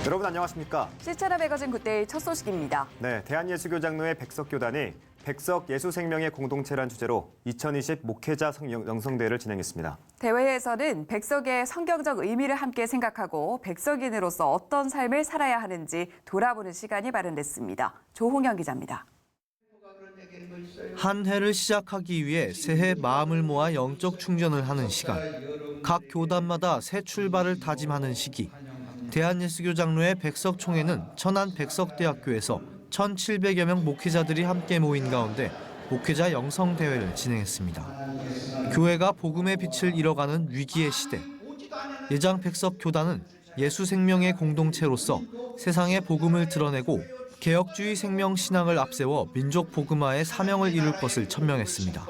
여러분 안녕하십니까? 실체나 매거진 굿데이 첫 소식입니다. 네, 대한예수교장로회 백석교단이 백석예수생명의 공동체란 주제로 2020 목회자 영성대회를 진행했습니다. 대회에서는 백석의 성경적 의미를 함께 생각하고 백석인으로서 어떤 삶을 살아야 하는지 돌아보는 시간이 마련됐습니다. 조홍현 기자입니다. 한 해를 시작하기 위해 새해 마음을 모아 영적 충전을 하는 시간. 각 교단마다 새 출발을 다짐하는 시기. 대한예수교장로회 백석총회는 천안 백석대학교에서 1,700여 명 목회자들이 함께 모인 가운데 목회자 영성대회를 진행했습니다. 교회가 복음의 빛을 잃어가는 위기의 시대. 예장 백석교단은 예수생명의 공동체로서 세상에 복음을 드러내고 개혁주의 생명신앙을 앞세워 민족 복음화의 사명을 이룰 것을 천명했습니다.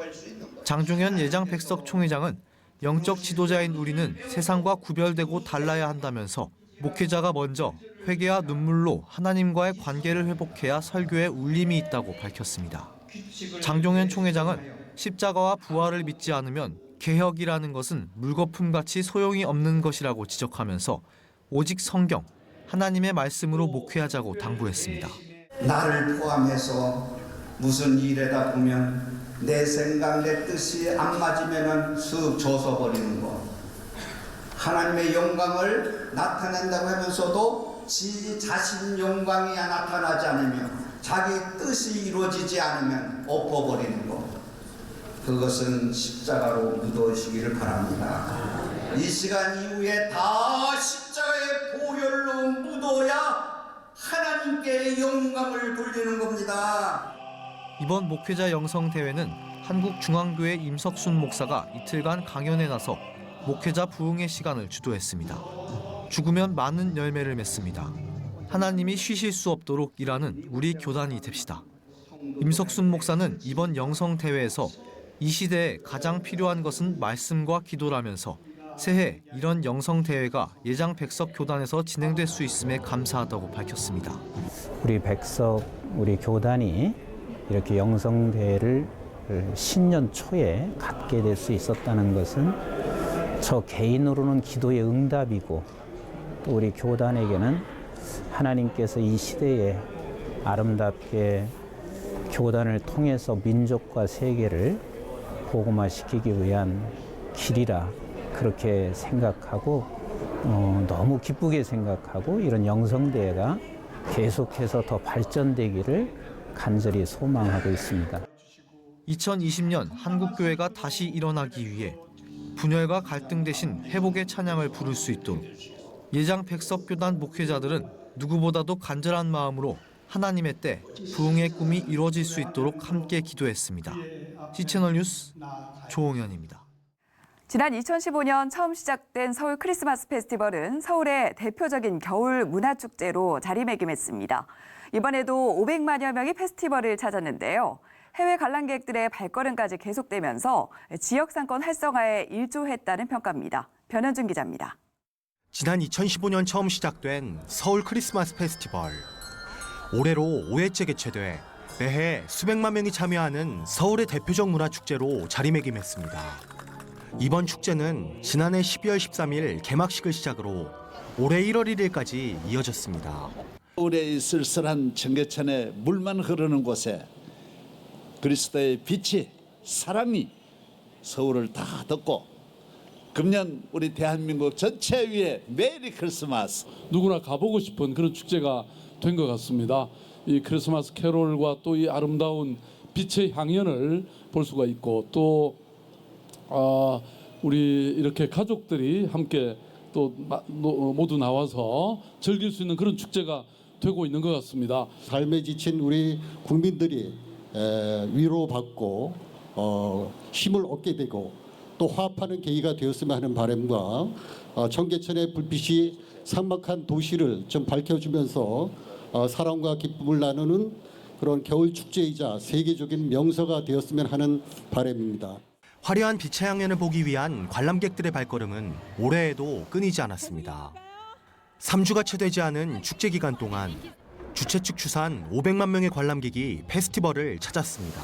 장종현 예장 백석총회장은 영적 지도자인 우리는 세상과 구별되고 달라야 한다면서 목회자가 먼저 회개와 눈물로 하나님과의 관계를 회복해야 설교에 울림이 있다고 밝혔습니다. 장종현 총회장은 십자가와 부활을 믿지 않으면 개혁이라는 것은 물거품같이 소용이 없는 것이라고 지적하면서 오직 성경, 하나님의 말씀으로 목회하자고 당부했습니다. 나를 포함해서 무슨 일에다 보면 내 생각, 내 뜻이 안 맞으면 쓱 져서버리는 것. 하나님의 영광을 나타낸다고 하면서도 지 자신 영광이 나타나지 않으면 자기 뜻이 이루어지지 않으면 엎어버리는 것. 그것은 십자가로 묻으시기를 바랍니다. 이 시간 이후에 다 십자가의 보혈로 묻어야 하나님께 영광을 돌리는 겁니다. 이번 목회자 영성대회는 한국중앙교회 임석순 목사가 이틀간 강연에 나서 목회자 부흥의 시간을 주도했습니다. 죽으면 많은 열매를 맺습니다. 하나님이 쉬실 수 없도록 일하는 우리 교단이 됩시다. 임석순 목사는 이번 영성대회에서 이 시대에 가장 필요한 것은 말씀과 기도라면서 새해 이런 영성대회가 예장 백석교단에서 진행될 수 있음에 감사하다고 밝혔습니다. 우리 교단이 이렇게 영성대회를 신년 초에 갖게 될 수 있었다는 것은 저 개인으로는 기도의 응답이고 또 우리 교단에게는 하나님께서 이 시대에 아름답게 교단을 통해서 민족과 세계를 복음화시키기 위한 길이라 그렇게 생각하고 너무 기쁘게 생각하고 이런 영성대회가 계속해서 더 발전되기를 간절히 소망하고 있습니다. 2020년 한국교회가 다시 일어나기 위해 분열과 갈등 대신 회복의 찬양을 부를 수 있도록 예장 백석교단 목회자들은 누구보다도 간절한 마음으로 하나님의 때 부흥의 꿈이 이루어질 수 있도록 함께 기도했습니다. C채널 뉴스 조홍현입니다. 지난 2015년 처음 시작된 서울 크리스마스 페스티벌은 서울의 대표적인 겨울 문화축제로 자리매김했습니다. 이번에도 500만여 명이 페스티벌을 찾았는데요. 해외 관람객들의 발걸음까지 계속되면서 지역 상권 활성화에 일조했다는 평가입니다. 변현준 기자입니다. 지난 2015년 처음 시작된 서울 크리스마스 페스티벌. 올해로 5회째 개최돼 매해 수백만 명이 참여하는 서울의 대표적 문화축제로 자리매김했습니다. 이번 축제는 지난해 12월 13일 개막식을 시작으로 올해 1월 1일까지 이어졌습니다. 서울의 쓸쓸한 청계천에 물만 흐르는 곳에 그리스도의 빛이 사랑이 서울을 다 덮고 금년 우리 대한민국 전체 위에 메리 크리스마스. 누구나 가보고 싶은 그런 축제가 된 것 같습니다. 이 크리스마스 캐롤과 또 이 아름다운 빛의 향연을 볼 수가 있고 또 우리 이렇게 가족들이 함께 또 모두 나와서 즐길 수 있는 그런 축제가 되고 있는 것 같습니다. 삶에 지친 우리 국민들이 위로받고 힘을 얻게 되고 또 화합하는 계기가 되었으면 하는 바람과 청계천의 불빛이 삭막한 도시를 좀 밝혀주면서 사랑과 기쁨을 나누는 그런 겨울 축제이자 세계적인 명소가 되었으면 하는 바람입니다. 화려한 빛의 향연을 보기 위한 관람객들의 발걸음은 올해에도 끊이지 않았습니다. 3주가 채 되지 않은 축제 기간 동안 주최 측 추산 500만 명의 관람객이 페스티벌을 찾았습니다.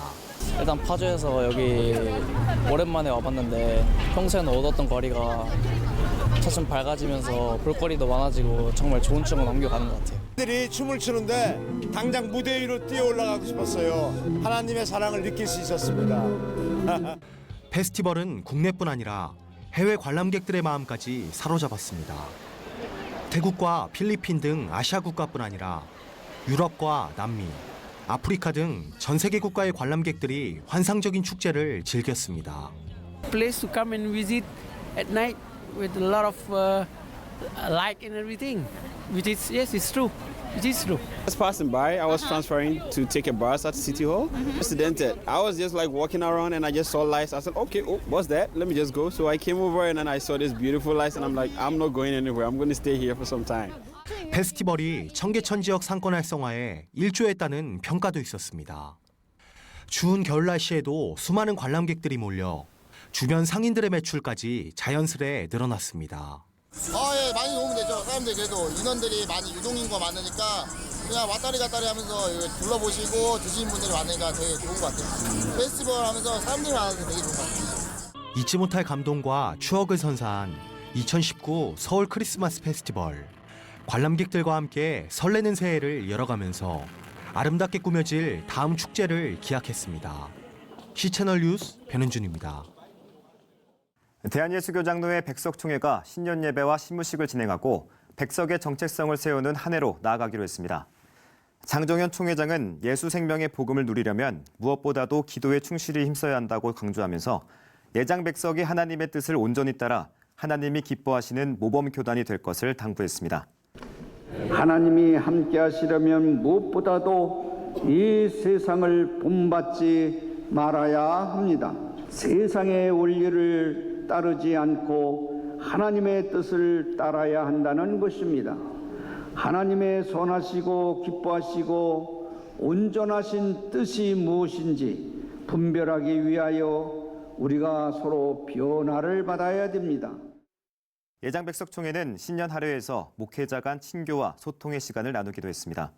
일단 파주에서 여기 오랜만에 와봤는데 평소에는 얻었던 거리가 차츰 밝아지면서 볼거리도 많아지고 정말 좋은 추억을 남겨가는 것 같아요. 들이 춤을 추는데 당장 무대 위로 뛰어 올라가고 싶었어요. 하나님의 사랑을 느낄 수 있었습니다. 페스티벌은 국내뿐 아니라 해외 관람객들의 마음까지 사로잡았습니다. 태국과 필리핀 등 아시아 국가뿐 아니라 유럽과 남미, 아프리카 등 전 세계 국가의 관람객들이 환상적인 축제를 즐겼습니다. Place to come and visit at night with a lot of light and everything, which is yes, it's true. It is true. I was passing by. I was transferring to take a bus at City Hall. Accidented. I was just like walking around and I just saw lights. I said, okay, oh, what's that? Let me just go. So I came over and then I saw this beautiful lights and I'm like, I'm not going anywhere. I'm going to stay here for some time. 페스티벌이 청계천 지역 상권 활성화에 일조했다는 평가도 있었습니다. 추운 겨울 날씨에도 수많은 관람객들이 몰려 주변 상인들의 매출까지 자연스레 늘어났습니다. 예, 많이 도움이 되죠. 사람들이 그래도 인원들이 많이 유동인구가 많으니까 그냥 왔다리 갔다리 하면서 둘러보시고 드시는 분들이 많으니까 되게 좋은 것 같아요. 페스티벌 하면서 사람들이 많아서 되게 좋은 것 같아요. 잊지 못할 감동과 추억을 선사한 2019 서울 크리스마스 페스티벌. 관람객들과 함께 설레는 새해를 열어가면서 아름답게 꾸며질 다음 축제를 기약했습니다. 시채널 뉴스 변은준입니다. 대한예수교장로회 백석총회가 신년 예배와 시무식을 진행하고 백석의 정체성을 세우는 한 해로 나아가기로 했습니다. 장정현 총회장은 예수 생명의 복음을 누리려면 무엇보다도 기도에 충실히 힘써야 한다고 강조하면서 예장 백석이 하나님의 뜻을 온전히 따라 하나님이 기뻐하시는 모범 교단이 될 것을 당부했습니다. 하나님이 함께 하시려면 무엇보다도 이 세상을 본받지 말아야 합니다. 세상의 원리를 따르지 않고 하나님의 뜻을 따라야 한다는 것입니다. 하나님의 선하시고 기뻐하시고 온전하신 뜻이 무엇인지 분별하기 위하여 우리가 서로 변화를 받아야 됩니다. 예장백석총회는 신년 하례에서 목회자 간 친교와 소통의 시간을 나누기도 했습니다.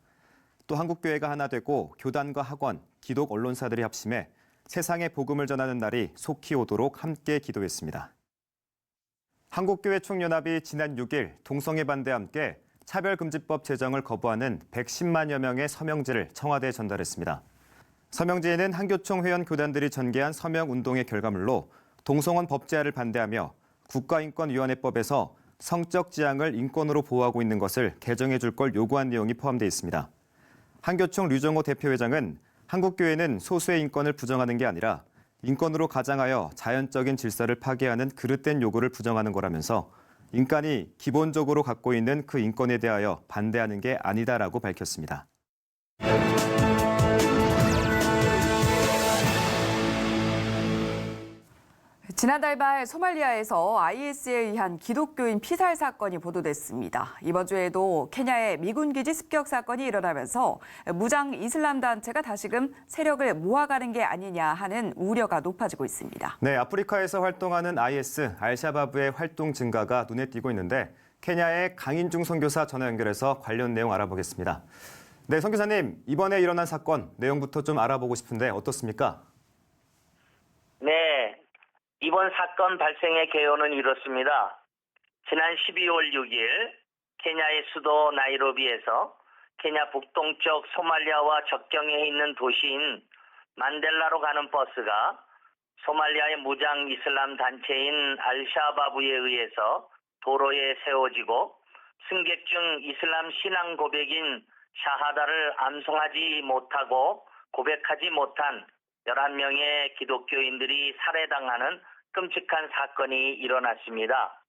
또 한국교회가 하나 되고 교단과 학원, 기독 언론사들이 합심해 세상에 복음을 전하는 날이 속히 오도록 함께 기도했습니다. 한국교회 총연합이 지난 6일 동성애 반대와 함께 차별금지법 제정을 거부하는 110만여 명의 서명지를 청와대에 전달했습니다. 서명지에는 한교총 회원 교단들이 전개한 서명운동의 결과물로 동성혼 법제화를 반대하며 국가인권위원회법에서 성적 지향을 인권으로 보호하고 있는 것을 개정해 줄 걸 요구한 내용이 포함되어 있습니다. 한교총 류정호 대표회장은 한국교회는 소수의 인권을 부정하는 게 아니라 인권으로 가장하여 자연적인 질서를 파괴하는 그릇된 요구를 부정하는 거라면서 인간이 기본적으로 갖고 있는 그 인권에 대하여 반대하는 게 아니다라고 밝혔습니다. 지난달 말 소말리아에서 IS에 의한 기독교인 피살 사건이 보도됐습니다. 이번 주에도 케냐의 미군 기지 습격 사건이 일어나면서 무장 이슬람 단체가 다시금 세력을 모아가는 게 아니냐 하는 우려가 높아지고 있습니다. 네, 아프리카에서 활동하는 IS, 알샤바브의 활동 증가가 눈에 띄고 있는데 케냐의 강인중 선교사 전화 연결해서 관련 내용 알아보겠습니다. 네, 선교사님, 이번에 일어난 사건 내용부터 좀 알아보고 싶은데 어떻습니까? 네. 이번 사건 발생의 개요는 이렇습니다. 지난 12월 6일 케냐의 수도 나이로비에서 케냐 북동쪽 소말리아와 접경에 있는 도시인 만델라로 가는 버스가 소말리아의 무장 이슬람 단체인 알샤바브에 의해서 도로에 세워지고 승객 중 이슬람 신앙 고백인 샤하다를 암송하지 못하고 고백하지 못한 11명의 기독교인들이 살해당하는 끔찍한 사건이 일어났습니다.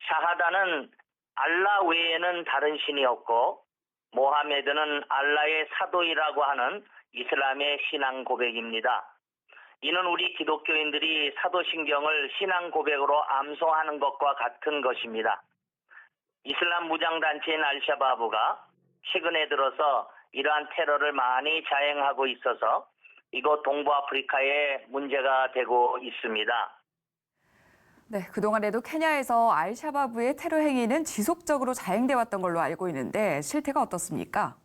샤하다는 알라 외에는 다른 신이 없고 모하메드는 알라의 사도이라고 하는 이슬람의 신앙 고백입니다. 이는 우리 기독교인들이 사도신경을 신앙 고백으로 암송하는 것과 같은 것입니다. 이슬람 무장단체인 알샤바브가 최근에 들어서 이러한 테러를 많이 자행하고 있어서 이곳 동부아프리카에 문제가 되고 있습니다. 네, 그동안에도 케냐에서 알샤바브의 테러 행위는 지속적으로 자행돼 왔던 걸로 알고 있는데 실태가 어떻습니까?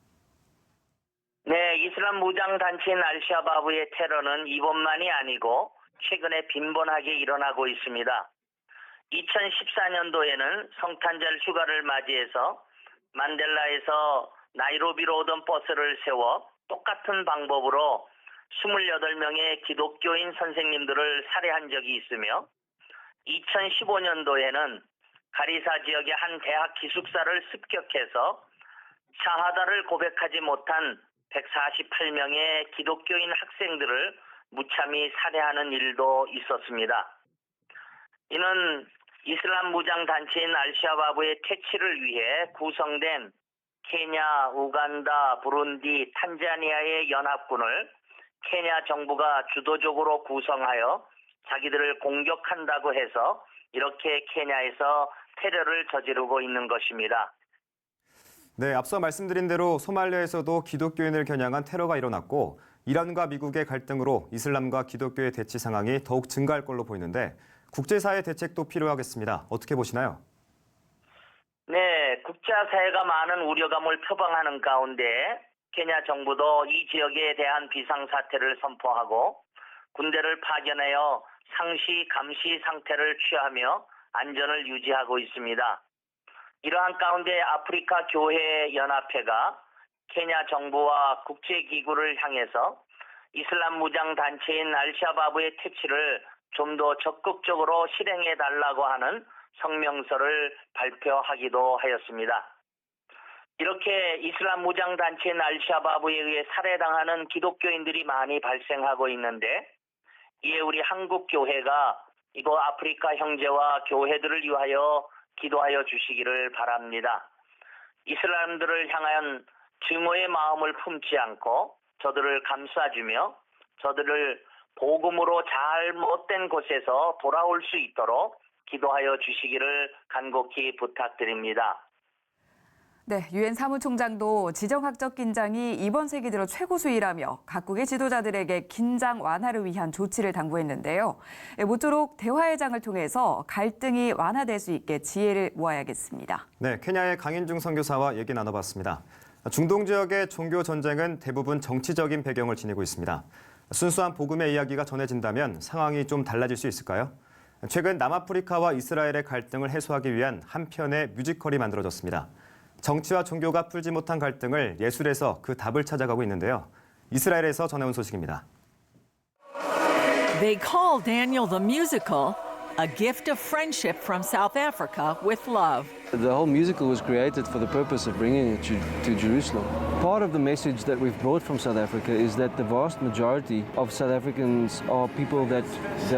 네, 이슬람 무장단체인 알샤바브의 테러는 이번만이 아니고 최근에 빈번하게 일어나고 있습니다. 2014년도에는 성탄절 휴가를 맞이해서 만델라에서 나이로비로 오던 버스를 세워 똑같은 방법으로 28명의 기독교인 선생님들을 살해한 적이 있으며 2015년도에는 가리사 지역의 한 대학 기숙사를 습격해서 샤하다를 고백하지 못한 148명의 기독교인 학생들을 무참히 살해하는 일도 있었습니다. 이는 이슬람 무장 단체인 알샤바브의 퇴치를 위해 구성된 케냐, 우간다, 부룬디, 탄자니아의 연합군을 케냐 정부가 주도적으로 구성하여 자기들을 공격한다고 해서 이렇게 케냐에서 테러를 저지르고 있는 것입니다. 네, 앞서 말씀드린 대로 소말리아에서도 기독교인을 겨냥한 테러가 일어났고 이란과 미국의 갈등으로 이슬람과 기독교의 대치 상황이 더욱 증가할 걸로 보이는데 국제사회 대책도 필요하겠습니다. 어떻게 보시나요? 네, 국제사회가 많은 우려감을 표방하는 가운데 케냐 정부도 이 지역에 대한 비상사태를 선포하고 군대를 파견하여 상시 감시 상태를 취하며 안전을 유지하고 있습니다. 이러한 가운데 아프리카 교회 연합회가 케냐 정부와 국제기구를 향해서 이슬람 무장 단체인 알샤바브의 퇴치를 좀 더 적극적으로 실행해 달라고 하는 성명서를 발표하기도 하였습니다. 이렇게 이슬람 무장 단체인 알샤바브에 의해 살해당하는 기독교인들이 많이 발생하고 있는데 이에 우리 한국 교회가 이곳 아프리카 형제와 교회들을 위하여 기도하여 주시기를 바랍니다. 이슬람들을 향한 증오의 마음을 품지 않고 저들을 감싸주며 저들을 복음으로 잘못된 곳에서 돌아올 수 있도록 기도하여 주시기를 간곡히 부탁드립니다. 네, 유엔 사무총장도 지정학적 긴장이 이번 세기 들어 최고 수위라며 각국의 지도자들에게 긴장 완화를 위한 조치를 당부했는데요. 모쪼록 대화의 장을 통해서 갈등이 완화될 수 있게 지혜를 모아야겠습니다. 네, 케냐의 강인중 선교사와 얘기 나눠봤습니다. 중동 지역의 종교 전쟁은 대부분 정치적인 배경을 지니고 있습니다. 순수한 복음의 이야기가 전해진다면 상황이 좀 달라질 수 있을까요? 최근 남아프리카와 이스라엘의 갈등을 해소하기 위한 한 편의 뮤지컬이 만들어졌습니다. 정치와 종교가 풀지 못한 갈등을 예술에서 그 답을 찾아가고 있는데요. 이스라엘에서 전해온 소식입니다. They call Daniel the musical a gift of friendship from South Africa with love. The whole musical was created for the purpose of bringing it to Jerusalem. Part of the message that we've brought from South Africa is that the vast majority of South Africans are people that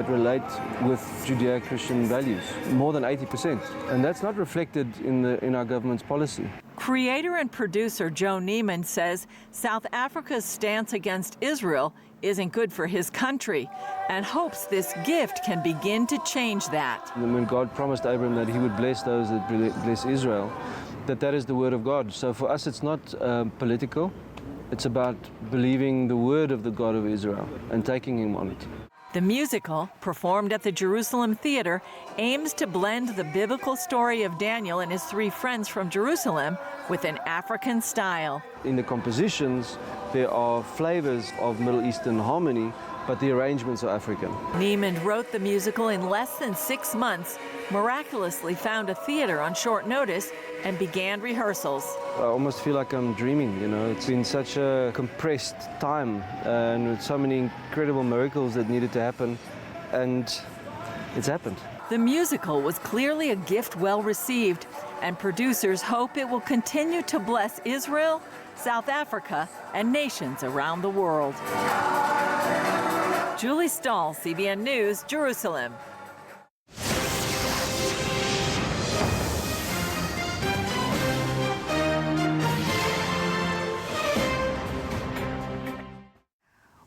relate with Judeo-Christian values, more than 80%. And that's not reflected in our government's policy. Creator and producer Joe Neiman says South Africa's stance against Israel isn't good for his country and hopes this gift can begin to change that. And when God promised Abraham that he would bless those that bless Israel, that is the word of God. So for us it's not political, it's about believing the word of the God of Israel and taking him on it. The musical, performed at the Jerusalem Theater, aims to blend the biblical story of Daniel and his three friends from Jerusalem with an African style. In the compositions, there are flavors of Middle Eastern harmony, but the arrangements are African. Neiman wrote the musical in less than 6 months, miraculously found a theater on short notice, and began rehearsals. I almost feel like I'm dreaming, you know. It's been such a compressed time and with so many incredible miracles that needed to happen, and it's happened. The musical was clearly a gift well received, and producers hope it will continue to bless Israel, South Africa, and nations around the world. Julie Stahl, CBN News, Jerusalem.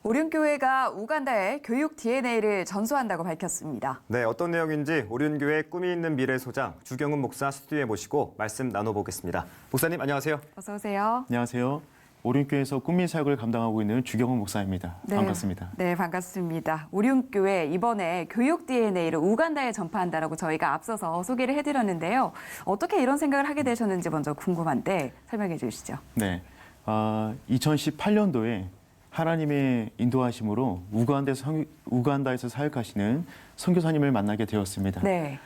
오륜교회가 우간다에 교육 DNA를 전수한다고 밝혔습니다. 네, 어떤 내용인지 오륜교회 꿈이 있는 미래 소장 주경훈 목사 스튜디오에 모시고 말씀 나눠보겠습니다. 목사님 안녕하세요. 어서 오세요. 안녕하세요. 오륜교회에서 꿈민 사역을 감당하고 있는 주경훈 목사입니다. 네, 반갑습니다. 네, 반갑습니다. 오륜교회 이번에 교육 DNA를 우간다에 전파한다라고 저희가 앞서서 소개를 해드렸는데요. 어떻게 이런 생각을 하게 되셨는지 먼저 궁금한데 설명해 주시죠. 네, 2018년도에 하나님의 인도하심으로 우간다에서 사역하시는 선교사님을 만나게 되었습니다. 네.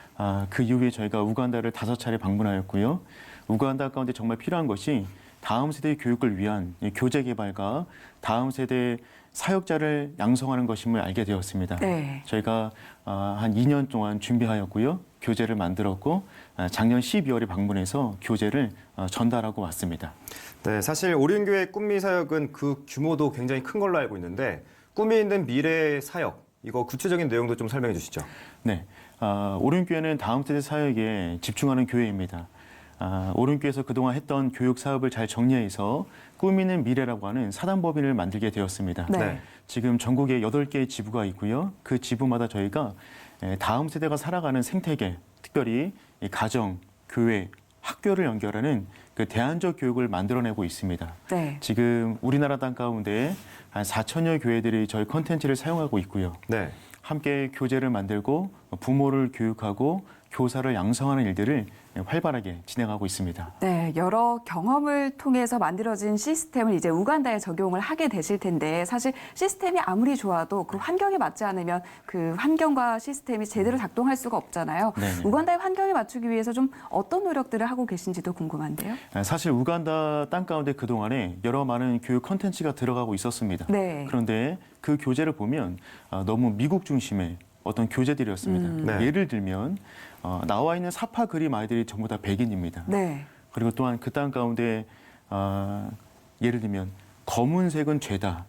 그 이후에 저희가 우간다를 5차례 방문하였고요. 우간다 가운데 정말 필요한 것이 다음 세대의 교육을 위한 교재 개발과 다음 세대 사역자를 양성하는 것임을 알게 되었습니다. 네. 저희가 한 2년 동안 준비하였고요. 교재를 만들었고 작년 12월에 방문해서 교재를 전달하고 왔습니다. 네, 사실 오륜교회 꿈미 사역은 그 규모도 굉장히 큰 걸로 알고 있는데 꿈이 있는 미래의 사역, 이거 구체적인 내용도 좀 설명해 주시죠. 네, 오륜교회는 다음 세대 사역에 집중하는 교회입니다. 오륜교회에서 그동안 했던 교육 사업을 잘 정리해서 꾸미는 미래라고 하는 사단법인을 만들게 되었습니다. 네. 지금 전국에 8개의 지부가 있고요. 그 지부마다 저희가 다음 세대가 살아가는 생태계, 특별히 이 가정, 교회, 학교를 연결하는 그 대안적 교육을 만들어내고 있습니다. 네. 지금 우리나라 땅 가운데 한 4천여 교회들이 저희 컨텐츠를 사용하고 있고요. 네. 함께 교재를 만들고 부모를 교육하고 교사를 양성하는 일들을 활발하게 진행하고 있습니다. 네, 여러 경험을 통해서 만들어진 시스템을 이제 우간다에 적용을 하게 되실 텐데 사실 시스템이 아무리 좋아도 그 환경에 맞지 않으면 그 환경과 시스템이 제대로 작동할 수가 없잖아요. 네네. 우간다의 환경에 맞추기 위해서 좀 어떤 노력들을 하고 계신지도 궁금한데요. 사실 우간다 땅 가운데 그동안에 여러 많은 교육 콘텐츠가 들어가고 있었습니다. 네. 그런데 그 교재를 보면 너무 미국 중심의 어떤 교재들이었습니다. 예를 들면 나와 있는 사파 그림 아이들이 전부 다 백인입니다. 네. 그리고 또한 그 땅 가운데 예를 들면 검은색은 죄다,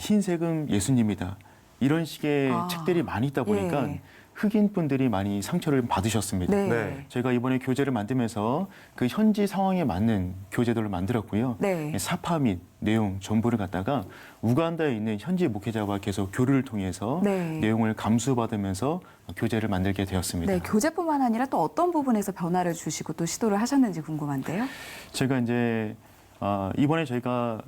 흰색은 예수님이다. 이런 식의 책들이 많이 있다 보니까 예. 흑인 분들이 많이 상처를 받으셨습니다. 네. 저희가 이번에 교재를 만들면서 그 현지 상황에 맞는 교재들을 만들었고요. 네. 사파 및 내용 전부를 갖다가 우간다에 있는 현지 목회자와 계속 교류를 통해서 네. 내용을 감수받으면서 교재를 만들게 되었습니다. 네, 교재뿐만 아니라 또 어떤 부분에서 변화를 주시고 또 시도를 하셨는지 궁금한데요. 제가 이제 이번에 저희가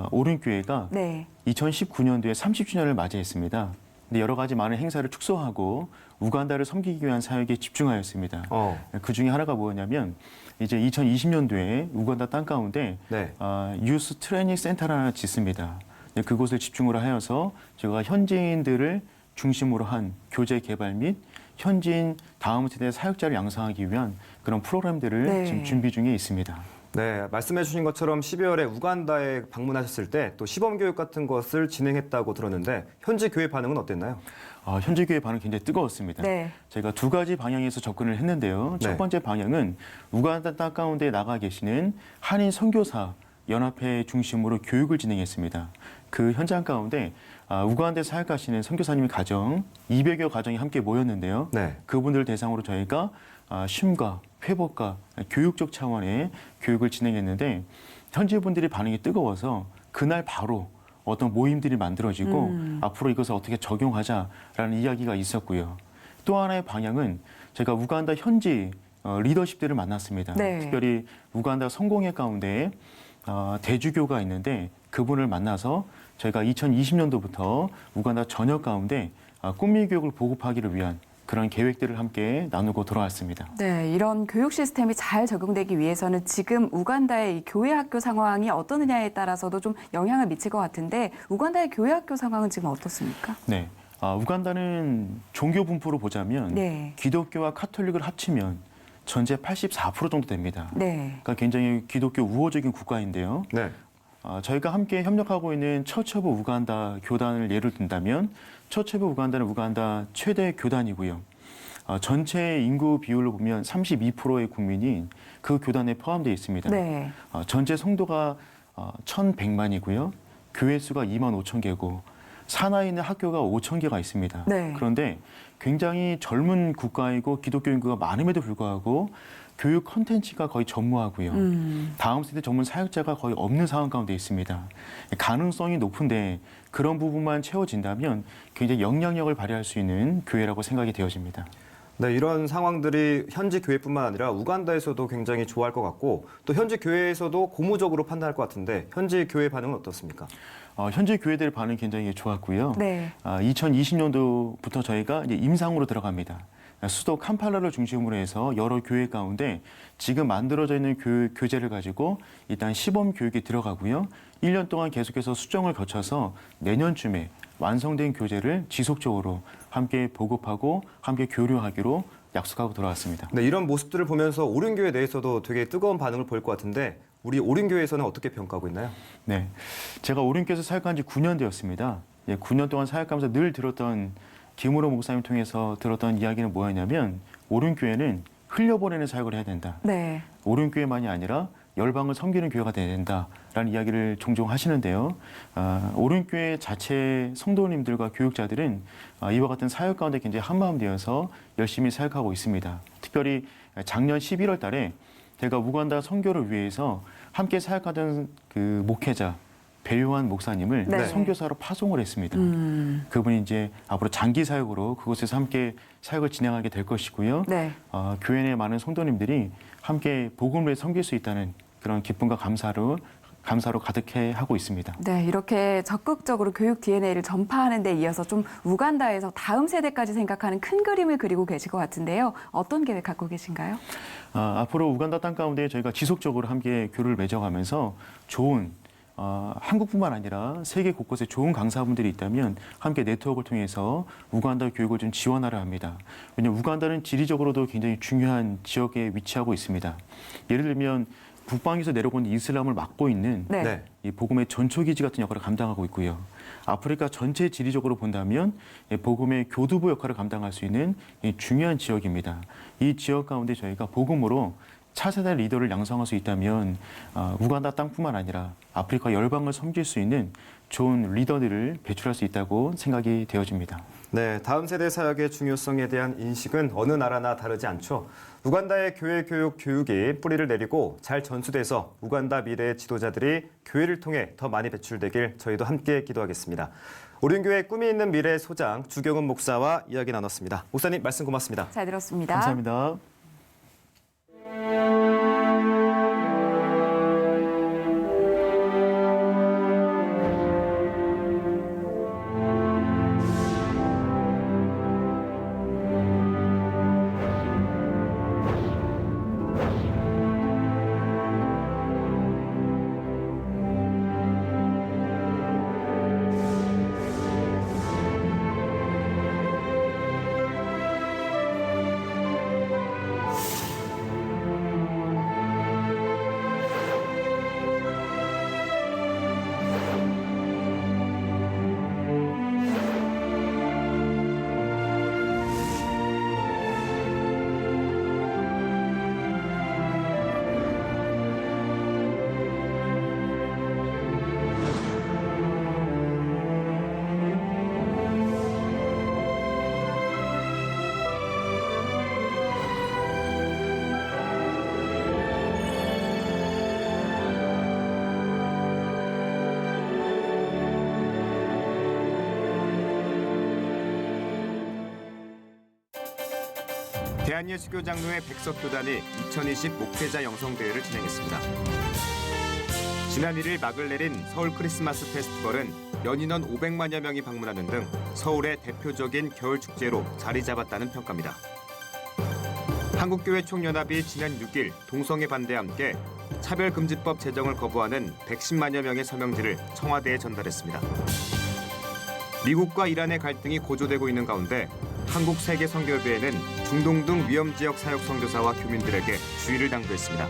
오륜교회가 네. 2019년도에 30주년을 맞이했습니다. 근데 여러 가지 많은 행사를 축소하고 우간다를 섬기기 위한 사역에 집중하였습니다. 그 중에 하나가 뭐였냐면 이제 2020년도에 우간다 땅 가운데 유스 트레이닝 센터를 하나 짓습니다. 그곳을 집중으로 하여서 제가 현지인들을 중심으로 한 교재 개발 및 현지인 다음 세대 사역자를 양성하기 위한 그런 프로그램들을 지금 준비 중에 있습니다. 네, 말씀해 주신 것처럼 12월에 우간다에 방문하셨을 때 또 시범교육 같은 것을 진행했다고 들었는데 현지 교회 반응은 어땠나요? 현지 교회 반응은 굉장히 뜨거웠습니다. 네. 제가 2가지 방향에서 접근을 했는데요. 첫 번째 방향은 우간다 땅 가운데 나가 계시는 한인 선교사 연합회 중심으로 교육을 진행했습니다. 그 현장 가운데 우간다에 사역하시는 선교사님의 가정 200여 가정이 함께 모였는데요. 그분들 대상으로 저희가 쉼과 회복과 교육적 차원의 교육을 진행했는데 현지 분들이 반응이 뜨거워서 그날 바로 어떤 모임들이 만들어지고 앞으로 이것을 어떻게 적용하자라는 이야기가 있었고요. 또 하나의 방향은 제가 우간다 현지 리더십들을 만났습니다. 네. 특별히 우간다 성공회 가운데 대주교가 있는데 그분을 만나서 저희가 2020년도부터 우간다 전역 가운데 꿈미 교육을 보급하기를 위한 그런 계획들을 함께 나누고 돌아왔습니다. 네, 이런 교육 시스템이 잘 적용되기 위해서는 지금 우간다의 이 교회 학교 상황이 어떠느냐에 따라서도 좀 영향을 미칠 것 같은데 우간다의 교회 학교 상황은 지금 어떻습니까? 네, 우간다는 종교 분포로 보자면 기독교와 카톨릭을 합치면 전체 84% 정도 됩니다. 그러니까 굉장히 기독교 우호적인 국가인데요. 저희가 함께 협력하고 있는 처치 오브 우간다 교단을 예를 든다면 처치 오브 우간다는 우간다 최대 교단이고요. 전체 인구 비율로 보면 32%의 국민이 그 교단에 포함되어 있습니다. 전체 성도가 1,100만이고요. 교회 수가 2만 5천 개고 산하에 있는 학교가 5천 개가 있습니다. 그런데 굉장히 젊은 국가이고 기독교 인구가 많음에도 불구하고 교육 콘텐츠가 거의 전무하고요. 다음 세대 전문 사역자가 거의 없는 상황 가운데 있습니다. 가능성이 높은데 그런 부분만 채워진다면 굉장히 영향력을 발휘할 수 있는 교회라고 생각이 되어집니다. 네, 이런 상황들이 현지 교회뿐만 아니라 우간다에서도 굉장히 좋아할 것 같고 또 현지 교회에서도 고무적으로 판단할 것 같은데 현지 교회 반응은 어떻습니까? 현지 교회들 반응 굉장히 좋았고요. 2020년도부터 저희가 이제 임상으로 들어갑니다. 수도 캄팔라를 중심으로 해서 여러 교회 가운데 지금 만들어져 있는 교재를 가지고 일단 시범 교육에 들어가고요. 1년 동안 계속해서 수정을 거쳐서 내년쯤에 완성된 교재를 지속적으로 함께 보급하고 함께 교류하기로 약속하고 돌아왔습니다. 네, 이런 모습들을 보면서 오륜교회 내에서도 되게 뜨거운 반응을 보일 것 같은데 우리 오륜교회에서는 어떻게 평가하고 있나요? 네, 제가 오륜교회에서 사역한 지 9년 되었습니다. 9년 동안 사역하면서 늘 들었던 김우로 목사님 통해서 들었던 이야기는 뭐였냐면 오륜교회는 흘려보내는 사역을 해야 된다. 네. 오륜교회만이 아니라 열방을 섬기는 교회가 돼야 된다라는 이야기를 종종 하시는데요. 오륜교회 자체 성도님들과 교육자들은 이와 같은 사역 가운데 굉장히 한마음 되어서 열심히 사역하고 있습니다. 특별히 작년 11월 달에 제가 우간다 선교를 위해서 함께 사역하던 그 목회자 배요한 목사님을 네. 선교사로 파송을 했습니다. 그분이 이제 앞으로 장기 사역으로 그곳에서 함께 사역을 진행하게 될 것이고요. 네. 교회 내 많은 성도님들이 함께 복음을 위해 섬길 수 있다는 그런 기쁨과 감사로 가득해 하고 있습니다. 네, 이렇게 적극적으로 교육 DNA를 전파하는 데 이어서 좀 우간다에서 다음 세대까지 생각하는 큰 그림을 그리고 계실 것 같은데요. 어떤 계획 갖고 계신가요? 앞으로 우간다 땅 가운데 저희가 지속적으로 함께 교류를 맺어가면서 좋은 한국뿐만 아니라 세계 곳곳에 좋은 강사분들이 있다면 함께 네트워크를 통해서 우간다 교육을 좀 지원하려 합니다. 왜냐하면 우간다는 지리적으로도 굉장히 중요한 지역에 위치하고 있습니다. 예를 들면 북방에서 내려온 이슬람을 막고 있는 네. 이 복음의 전초기지 같은 역할을 감당하고 있고요. 아프리카 전체 지리적으로 본다면 복음의 교두보 역할을 감당할 수 있는 중요한 지역입니다. 이 지역 가운데 저희가 복음으로 차세대 리더를 양성할 수 있다면 우간다 땅뿐만 아니라 아프리카 열방을 섬길 수 있는 좋은 리더들을 배출할 수 있다고 생각이 되어집니다. 네, 다음 세대 사역의 중요성에 대한 인식은 어느 나라나 다르지 않죠. 우간다의 교회 교육 교육이 뿌리를 내리고 잘 전수돼서 우간다 미래의 지도자들이 교회를 통해 더 많이 배출되길 저희도 함께 기도하겠습니다. 오륜교회 꿈이 있는 미래의 소장 주경은 목사와 이야기 나눴습니다. 목사님 말씀 고맙습니다. 잘 들었습니다. 감사합니다. 대한예수교 장로회 백석교단이 2020 목회자 영성대회를 진행했습니다. 지난 1일 막을 내린 서울 크리스마스 페스티벌은 연인원 500만여 명이 방문하는 등 서울의 대표적인 겨울 축제로 자리 잡았다는 평가입니다. 한국교회 총연합이 지난 6일 동성애 반대와 함께 차별금지법 제정을 거부하는 110만여 명의 서명지를 청와대에 전달했습니다. 미국과 이란의 갈등이 고조되고 있는 가운데 한국 세계선교회는 중동 등 위험지역 사역 선교사와 교민들에게 주의를 당부했습니다.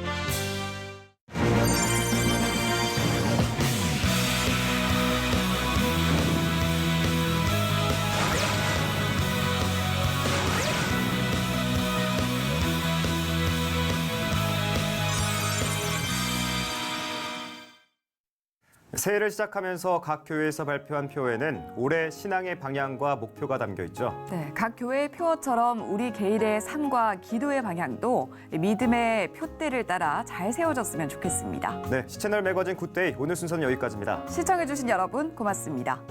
새해를 시작하면서 각 교회에서 발표한 표에는 올해 신앙의 방향과 목표가 담겨 있죠. 네, 각 교회의 표어처럼 우리 개인의 삶과 기도의 방향도 믿음의 표대를 따라 잘 세워졌으면 좋겠습니다. 네, 시채널 매거진 굿데이 오늘 순서는 여기까지입니다. 시청해주신 여러분 고맙습니다.